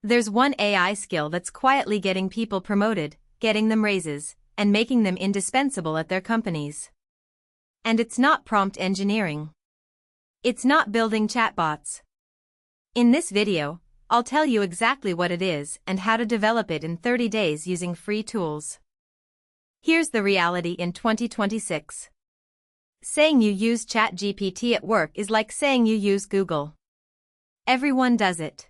There's one AI skill that's quietly getting people promoted, getting them raises, and making them indispensable at their companies. And it's not prompt engineering. It's not building chatbots. In this video, I'll tell you exactly what it is and how to develop it in 30 days using free tools. Here's the reality in 2026. Saying you use ChatGPT at work is like saying you use Google. Everyone does it.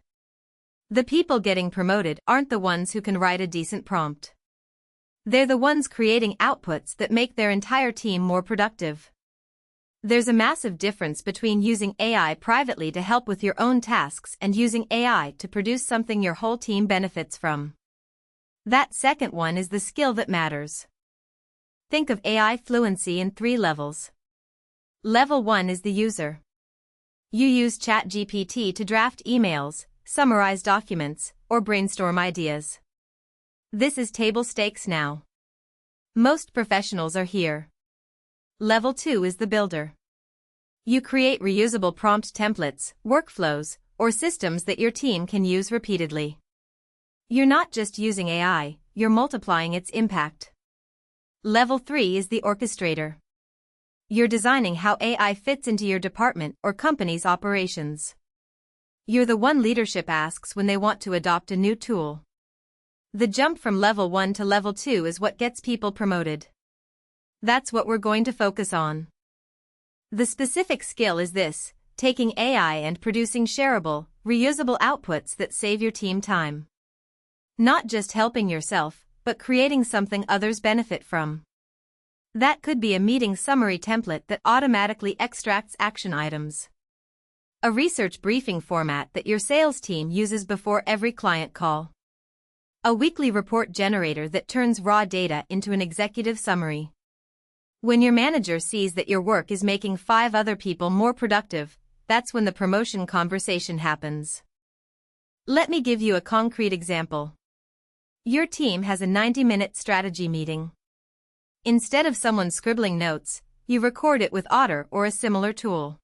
The people getting promoted aren't the ones who can write a decent prompt. They're the ones creating outputs that make their entire team more productive. There's a massive difference between using AI privately to help with your own tasks and using AI to produce something your whole team benefits from. That second one is the skill that matters. Think of AI fluency in 3 levels. Level 1 is the user. You use ChatGPT to draft emails, summarize documents, or brainstorm ideas. This is table stakes now. Most professionals are here. Level 2 is the builder. You create reusable prompt templates, workflows, or systems that your team can use repeatedly. You're not just using AI, you're multiplying its impact. Level 3 is the orchestrator. You're designing how AI fits into your department or company's operations. You're the one leadership asks when they want to adopt a new tool. The jump from level 1 to level 2 is what gets people promoted. That's what we're going to focus on. The specific skill is this: taking AI and producing shareable, reusable outputs that save your team time. Not just helping yourself, but creating something others benefit from. That could be a meeting summary template that automatically extracts action items. A research briefing format that your sales team uses before every client call. A weekly report generator that turns raw data into an executive summary. When your manager sees that your work is making 5 other people more productive, that's when the promotion conversation happens. Let me give you a concrete example. Your team has a 90-minute strategy meeting. Instead of someone scribbling notes, you record it with Otter or a similar tool.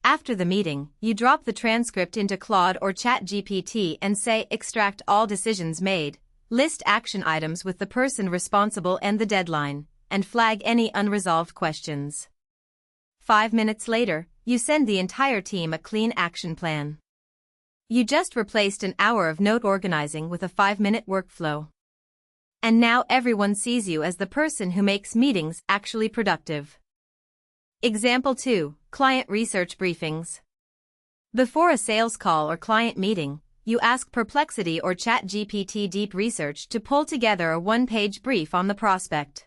After the meeting, you drop the transcript into Claude or ChatGPT and say, extract all decisions made, list action items with the person responsible and the deadline, and flag any unresolved questions. 5 minutes later, you send the entire team a clean action plan. You just replaced an hour of note organizing with a 5-minute workflow. And now everyone sees you as the person who makes meetings actually productive. Example 2, client research briefings. Before a sales call or client meeting, you ask Perplexity or ChatGPT Deep Research to pull together a 1-page brief on the prospect.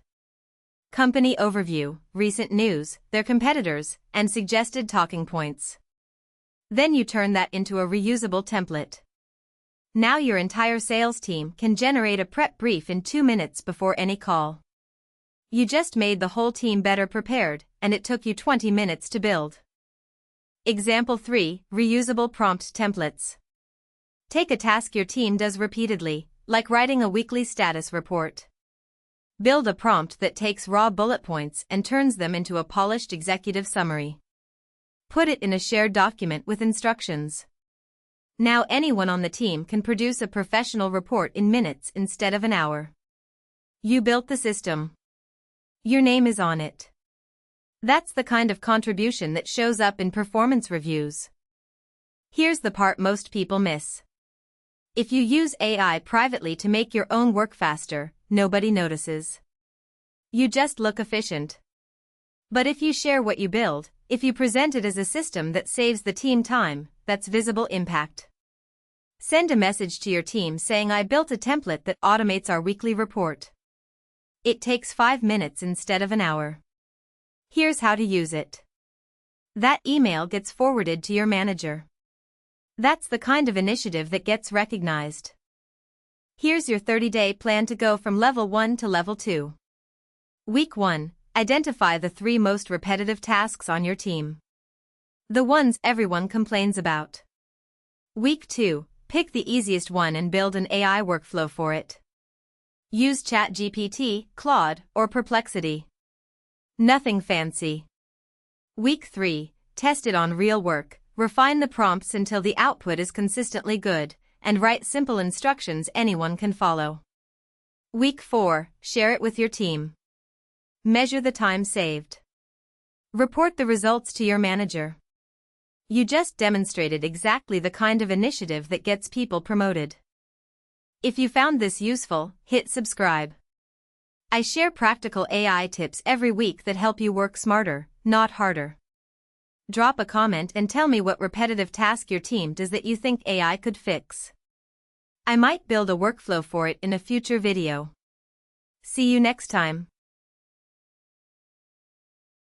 Company overview, recent news, their competitors, and suggested talking points. Then you turn that into a reusable template. Now your entire sales team can generate a prep brief in 2 minutes before any call. You just made the whole team better prepared, and it took you 20 minutes to build. Example 3, reusable prompt templates. Take a task your team does repeatedly, like writing a weekly status report. Build a prompt that takes raw bullet points and turns them into a polished executive summary. Put it in a shared document with instructions. Now anyone on the team can produce a professional report in minutes instead of an hour. You built the system. Your name is on it. That's the kind of contribution that shows up in performance reviews. Here's the part most people miss. If you use AI privately to make your own work faster, nobody notices. You just look efficient. But if you share what you build, if you present it as a system that saves the team time, that's visible impact. Send a message to your team saying, I built a template that automates our weekly report. It takes 5 minutes instead of an hour. Here's how to use it. That email gets forwarded to your manager. That's the kind of initiative that gets recognized. Here's your 30-day plan to go from level 1 to level 2. Week 1. Identify the 3 most repetitive tasks on your team. The ones everyone complains about. Week 2. Pick the easiest one and build an AI workflow for it. Use ChatGPT, Claude, or Perplexity. Nothing fancy. Week 3. Test it on real work. Refine the prompts until the output is consistently good. and write simple instructions anyone can follow. Week 4, share it with your team. Measure the time saved. Report the results to your manager. You just demonstrated exactly the kind of initiative that gets people promoted. If you found this useful, hit subscribe. I share practical AI tips every week that help you work smarter, not harder. Drop a comment and tell me what repetitive task your team does that you think AI could fix. I might build a workflow for it in a future video. See you next time.